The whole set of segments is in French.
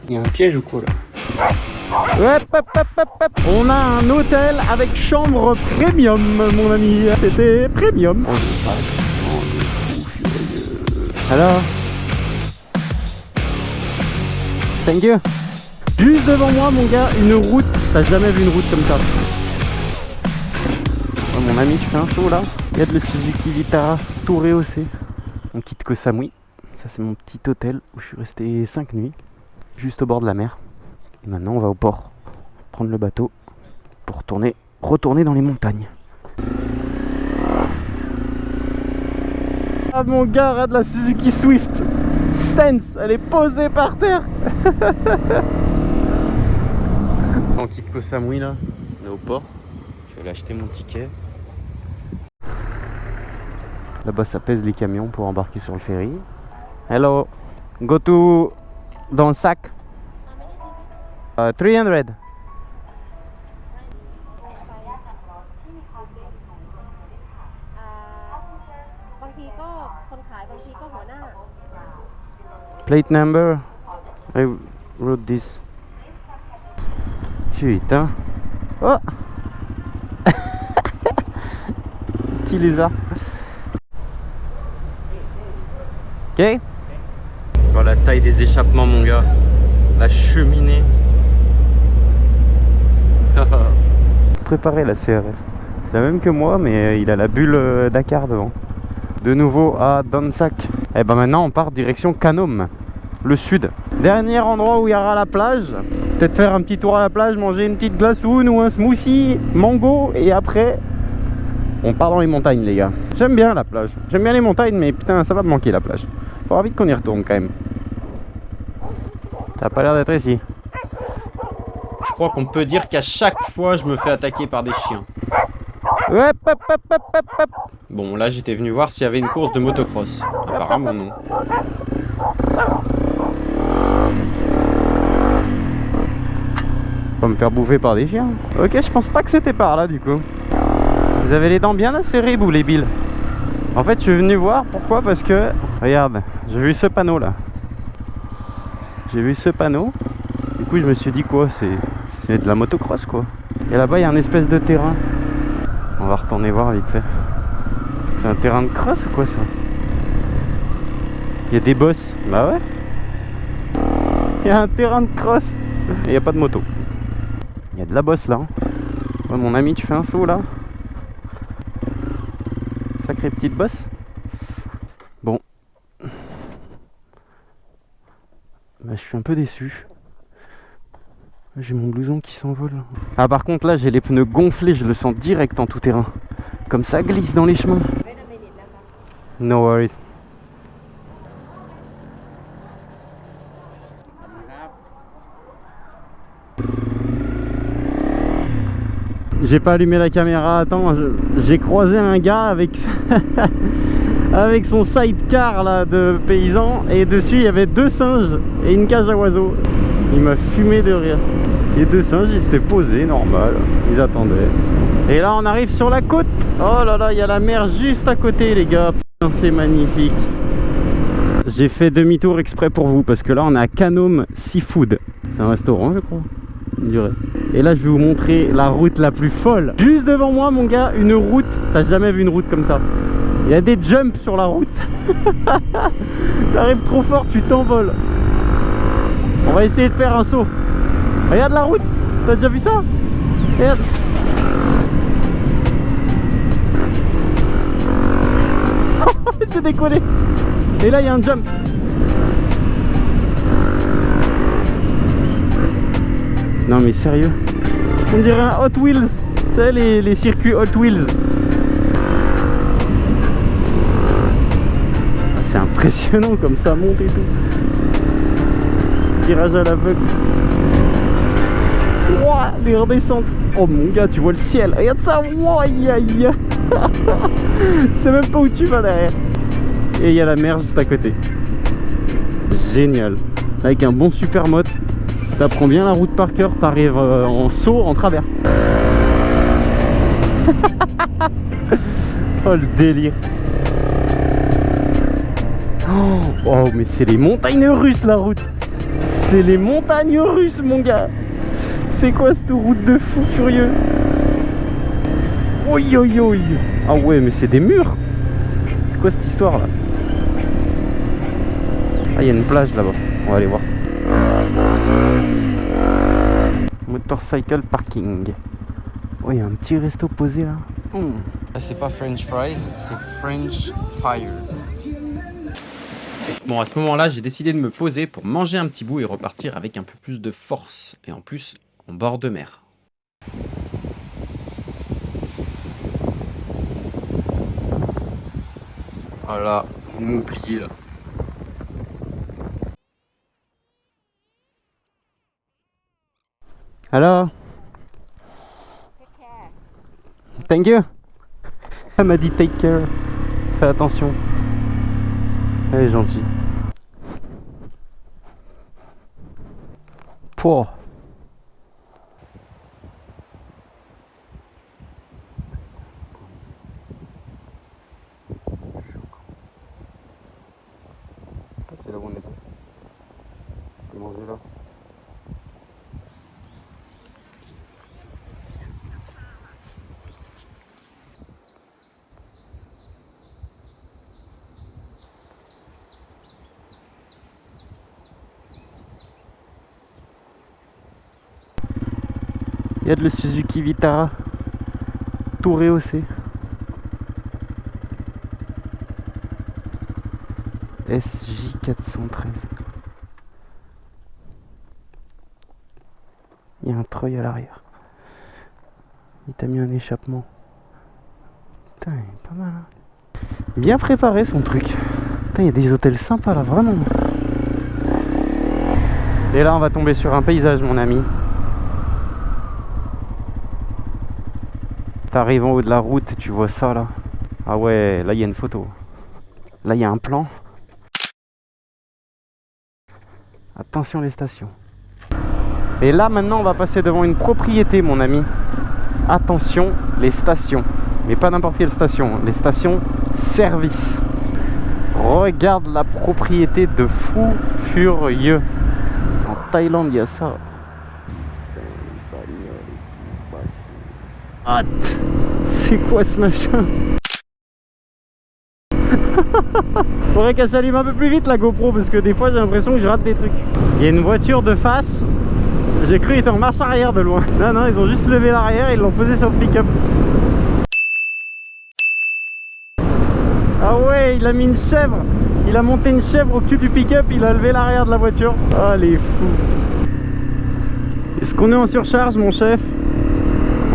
Il y a un piège ou quoi là? On a un hôtel avec chambre premium, mon ami. C'était premium. Alors, thank you. Juste devant moi, mon gars, une route. T'as jamais vu une route comme ça? Oh, mon ami, tu fais un saut là. Il y a de le Suzuki Vitara, tout rehaussé. On quitte Koh Samui. Ça, c'est mon petit hôtel où je suis resté 5 nuits, juste au bord de la mer. Et maintenant, on va au port, prendre le bateau pour retourner dans les montagnes. Ah, mon gars, regarde la Suzuki Swift Stance, elle est posée par terre. On quitte Koh Samui là, on est au port. Je vais aller acheter mon ticket. Là-bas ça pèse les camions pour embarquer sur le ferry. Hello, go to Don Sac. 300. บางทีก็คนขายบางทีก็หัวหน้า Plate number. I wrote this. Putain. Oh. Petit lézard. Ok. Voilà la taille des échappements, mon gars. La cheminée. Préparé la CRF. C'est la même que moi, mais il a la bulle Dakar devant. De nouveau à Donsac. Et ben maintenant on part direction Canom, le sud. Dernier endroit où il y aura la plage. Peut-être faire un petit tour à la plage, manger une petite glaçoune ou un smoothie mango. Et après, on part dans les montagnes, les gars. J'aime bien la plage. J'aime bien les montagnes, mais putain, ça va me manquer la plage. Faudra vite qu'on y retourne quand même. Ça a pas l'air d'être ici. Je crois qu'on peut dire qu'à chaque fois, je me fais attaquer par des chiens. Bon, là, j'étais venu voir s'il y avait une course de motocross. Apparemment, non. Pas me faire bouffer par des chiens. Ok, je pense pas que c'était par là, du coup. Vous avez les dents bien acérées, vous, les billes. En fait, je suis venu voir. Pourquoi? Parce que, regarde, j'ai vu ce panneau, là. J'ai vu ce panneau. Du coup, je me suis dit, quoi, c'est de la motocross, quoi. Et là-bas, il y a un espèce de terrain. On va retourner voir vite fait. C'est un terrain de cross ou quoi, ça? Il y a des bosses. Bah ouais. Il y a un terrain de cross. Et il n'y a pas de moto. Il y a de la bosse, là. Ouais, mon ami, tu fais un saut, là. Sacrée petite bosse. Bon. Bah, je suis un peu déçu. J'ai mon blouson qui s'envole. Ah, par contre, là, j'ai les pneus gonflés. Je le sens direct en tout terrain. Comme ça glisse dans les chemins. No worries. J'ai pas allumé la caméra. Attends, j'ai croisé un gars avec avec son sidecar là de paysan. Et dessus, il y avait 2 singes et une cage à oiseaux. Il m'a fumé de rire. Les 2 singes, ils s'étaient posés, normal. Ils attendaient. Et là, on arrive sur la côte. Oh là là, il y a la mer juste à côté, les gars. Putain, c'est magnifique. J'ai fait demi-tour exprès pour vous, parce que là, on est à Canom Seafood. C'est un restaurant, je crois. On dirait. Et là, je vais vous montrer la route la plus folle. Juste devant moi, mon gars, une route. T'as jamais vu une route comme ça. Il y a des jumps sur la route. T'arrives trop fort, tu t'envoles. On va essayer de faire un saut. Regarde la route. T'as déjà vu ça? Regarde. J'ai décollé. Et là, il y a un jump. Non mais sérieux. On dirait un Hot Wheels. Tu sais, les circuits Hot Wheels. C'est impressionnant comme ça monte et tout. Tirage à l'aveugle. Ouah, les redescentes. Oh mon gars, tu vois le ciel. Regarde ça. Ouah, aïe aïe. C'est même pas où tu vas derrière. Et il y a la mer juste à côté. Génial. Avec un bon super mote. T'apprends bien la route par cœur. T'arrives en saut en travers. Oh le délire. Oh mais c'est les montagnes russes la route. C'est les montagnes russes, mon gars. C'est quoi cette route de fou furieux? Oi, oi, oi. Ah ouais, mais c'est des murs. C'est quoi cette histoire là? Ah, il y a une plage là-bas. On va aller voir. Motorcycle parking. Oh, il y a un petit resto posé là. Là, c'est pas French fries, c'est French fire. Bon, à ce moment-là, j'ai décidé de me poser pour manger un petit bout et repartir avec un peu plus de force. Et en plus, en bord de mer. Voilà, vous m'oubliez là. Alors? Thank you. Elle m'a dit take care. Fais attention. Elle est gentille. Pour. C'est là où on est. On peut manger là. Il y a de le Suzuki Vitara. Tout rehaussé. SJ413. Il y a un treuil à l'arrière. Il t'a mis un échappement. Putain, il est pas mal. Hein. Bien préparé son truc. Putain, il y a des hôtels sympas là, vraiment. Et là, on va tomber sur un paysage, mon ami. T'arrives en haut de la route et tu vois ça là. Ah ouais, là il y a une photo. Là il y a un plan. Attention les stations. Et là maintenant on va passer devant une propriété, mon ami. Attention les stations. Mais pas n'importe quelle station. Les stations service. Regarde la propriété de fou furieux. En Thaïlande il y a ça. Hâte. C'est quoi ce machin? Faudrait qu'elle s'allume un peu plus vite la GoPro parce que des fois j'ai l'impression que je rate des trucs. Il y a une voiture de face. J'ai cru qu'il était en marche arrière de loin. Non, non, ils ont juste levé l'arrière et ils l'ont posé sur le pick-up. Ah ouais, il a mis une chèvre. Il a monté une chèvre au cul du pick-up. Il a levé l'arrière de la voiture. Ah, les fous. Est-ce qu'on est en surcharge, mon chef?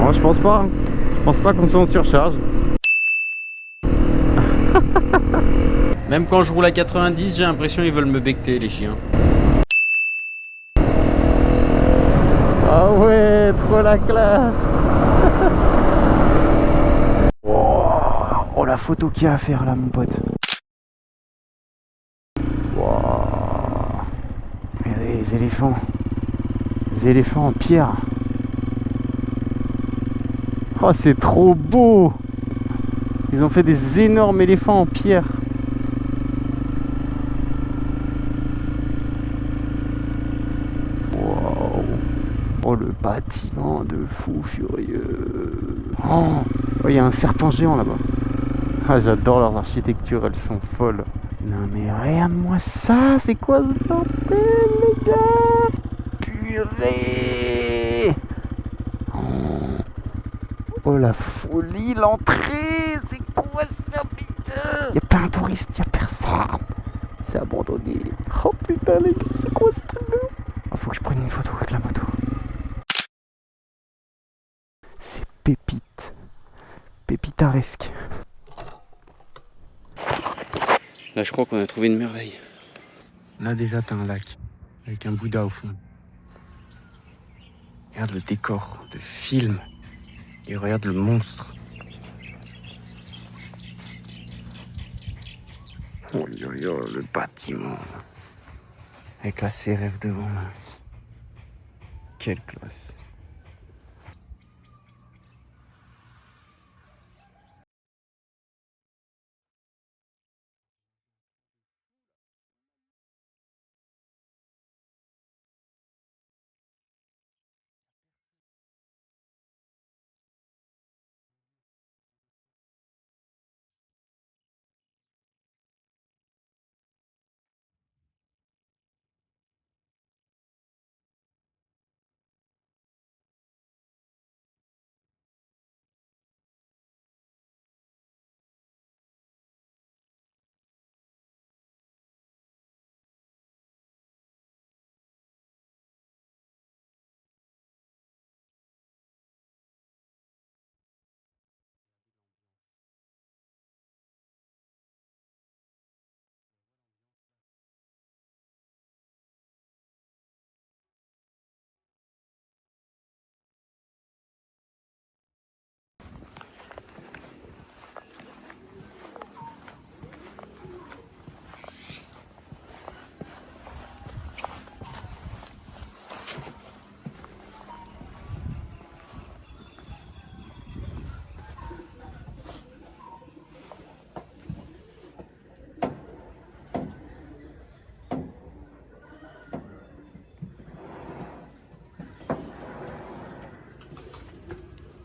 Oh, je pense pas. Je pense pas qu'on soit en surcharge. Même quand je roule à 90, j'ai l'impression qu'ils veulent me becter, les chiens. Ah ouais, trop la classe. Oh, la photo qu'il y a à faire là, mon pote. Wow. Regardez les éléphants. Les éléphants en pierre. Oh, c'est trop beau. Ils ont fait des énormes éléphants en pierre. Wow. Oh, le bâtiment de fou furieux. Oh, il y a un serpent géant là-bas. Ah, j'adore leurs architectures, elles sont folles. Non mais regarde-moi ça, c'est quoi ce bordel, les gars? Purée. Oh la folie, l'entrée, c'est quoi ça, putain? Y'a pas un touriste, y'a personne. C'est abandonné. Oh putain les gars, c'est quoi ce truc de ouf? Oh, faut que je prenne une photo avec la moto. C'est pépite. Pépitaresque. Là je crois qu'on a trouvé une merveille. Là déjà t'as un lac avec un Bouddha au fond. Regarde le décor de film. Et regarde le monstre. Oh le bâtiment. Avec la CRF devant là. Quelle classe.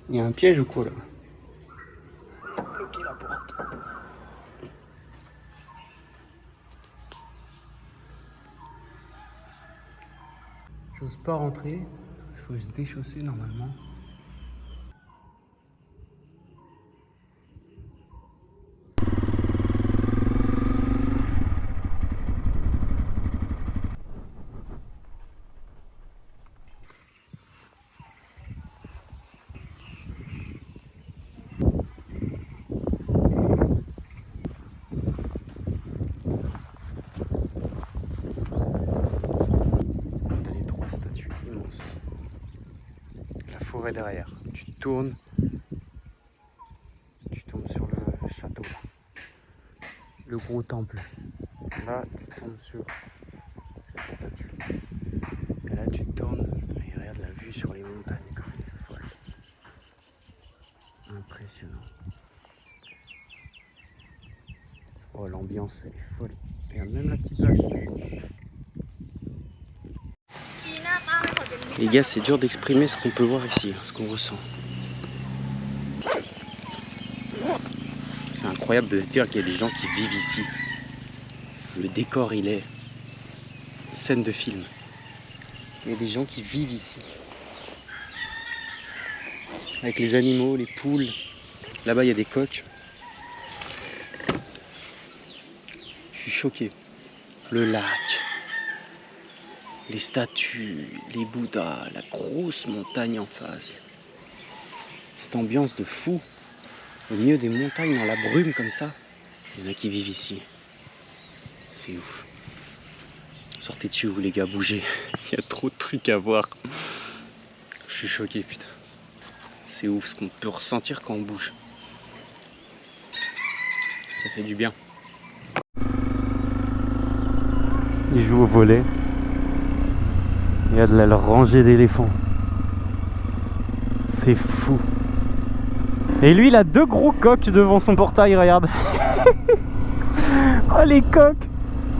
Il y a un piège ou quoi là? Bloquer la porte. J'ose pas rentrer, il faut se déchausser normalement. Derrière, tu tournes sur le château là. Le gros temple. Là tu tombes sur cette statue et là tu tournes et regarde la vue sur les montagnes comme elle est folle, impressionnant. Oh, l'ambiance elle est folle, regarde même la petite vache. Les gars, c'est dur d'exprimer ce qu'on peut voir ici, ce qu'on ressent. C'est incroyable de se dire qu'il y a des gens qui vivent ici. Le décor, il est scène de film. Il y a des gens qui vivent ici. Avec les animaux, les poules. Là-bas, il y a des coqs. Je suis choqué. Le lac. Les statues, les bouddhas, la grosse montagne en face. Cette ambiance de fou. Au milieu des montagnes, dans la brume comme ça. Il y en a qui vivent ici. C'est ouf. Sortez de chez vous les gars, bougez. Il y a trop de trucs à voir. Je suis choqué putain. C'est ouf ce qu'on peut ressentir quand on bouge. Ça fait du bien. Il joue au volley. Il y a de la rangée d'éléphants. C'est fou. Et lui, il a 2 gros coqs devant son portail, regarde. Oh, les coqs.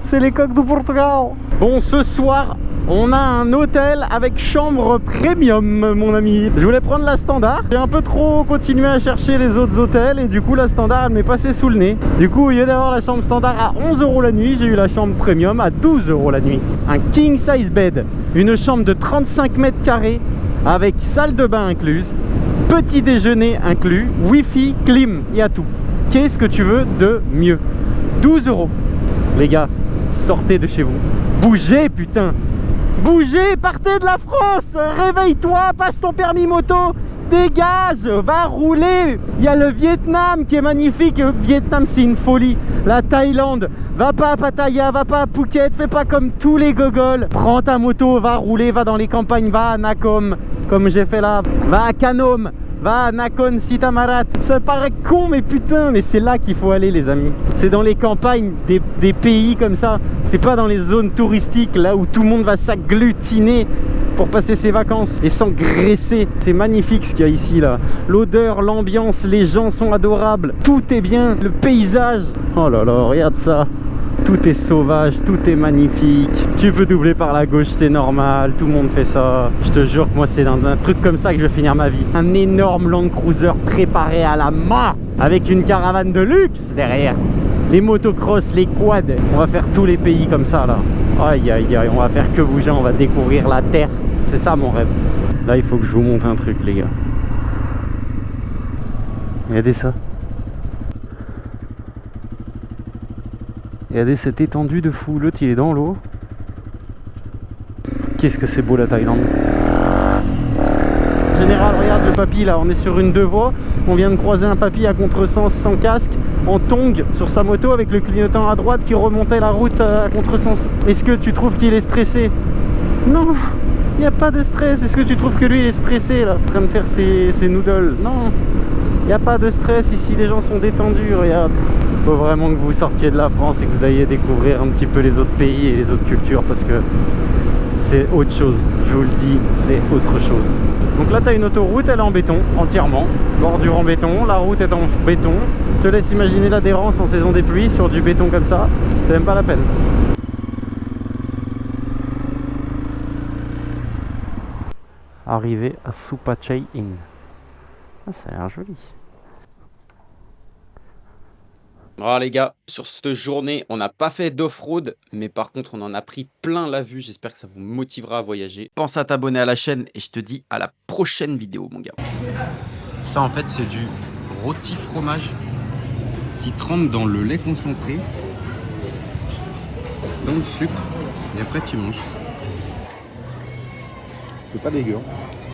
C'est les coqs du Portugal. Bon, ce soir, on a un hôtel avec chambre premium, mon ami. Je voulais prendre la standard. J'ai un peu trop continué à chercher les autres hôtels et du coup, la standard, elle m'est passée sous le nez. Du coup, au lieu d'avoir la chambre standard à 11 € la nuit, j'ai eu la chambre premium à 12 € la nuit. Un king size bed, une chambre de 35 mètres carrés avec salle de bain incluse, petit déjeuner inclus, wifi, clim, il y a tout. Qu'est-ce que tu veux de mieux? 12 €. Les gars, sortez de chez vous. Bougez, putain. Bougez, partez de la France. Réveille-toi, passe ton permis moto. Dégage, va rouler. Il y a le Vietnam qui est magnifique. Le Vietnam, c'est une folie. La Thaïlande, va pas à Pattaya, va pas à Phuket. Fais pas comme tous les gogols. Prends ta moto, va rouler, va dans les campagnes, va à Nakhon, comme j'ai fait là. Va à Kanom. Va à Nakhon Sitamarat. Ça paraît con, mais putain, mais c'est là qu'il faut aller, les amis. C'est dans les campagnes des pays comme ça. C'est pas dans les zones touristiques, là où tout le monde va s'agglutiner pour passer ses vacances et s'engraisser. C'est magnifique ce qu'il y a ici, là. L'odeur, l'ambiance, les gens sont adorables. Tout est bien. Le paysage. Oh là là, regarde ça. Tout est sauvage, tout est magnifique. Tu peux doubler par la gauche, c'est normal. Tout le monde fait ça. Je te jure que moi, c'est dans un truc comme ça que je vais finir ma vie. Un énorme Land Cruiser préparé à la main avec une caravane de luxe derrière. Les motocross, les quads. On va faire tous les pays comme ça, là. Aïe, aïe, aïe. On va faire que bouger. On va découvrir la terre. C'est ça mon rêve. Là, il faut que je vous montre un truc, les gars. Regardez ça. Regardez cette étendue de fou, l'autre il est dans l'eau. Qu'est-ce que c'est beau la Thaïlande. En général, regarde le papy là, on est sur une 2 voies. On vient de croiser un papy à contresens sans casque, en tongue sur sa moto avec le clignotant à droite qui remontait la route à contresens. Est-ce que tu trouves qu'il est stressé? Non, il n'y a pas de stress. Est-ce que tu trouves que lui il est stressé là, en train de faire ses noodles? Non, il n'y a pas de stress ici, les gens sont détendus, regarde. Il faut vraiment que vous sortiez de la France et que vous alliez découvrir un petit peu les autres pays et les autres cultures parce que c'est autre chose, je vous le dis, c'est autre chose. Donc là tu as une autoroute, elle est en béton entièrement, bordure en béton, la route est en béton. Je te laisse imaginer l'adhérence en saison des pluies sur du béton comme ça, c'est même pas la peine. Arrivé à Supachai Inn. Ah, ça a l'air joli. Alors les gars, sur cette journée, on n'a pas fait d'off-road, mais par contre, on en a pris plein la vue. J'espère que ça vous motivera à voyager. Pense à t'abonner à la chaîne et je te dis à la prochaine vidéo, mon gars. Ça, en fait, c'est du rôti fromage qui trempe dans le lait concentré, dans le sucre, et après tu manges. C'est pas dégueu. Hein.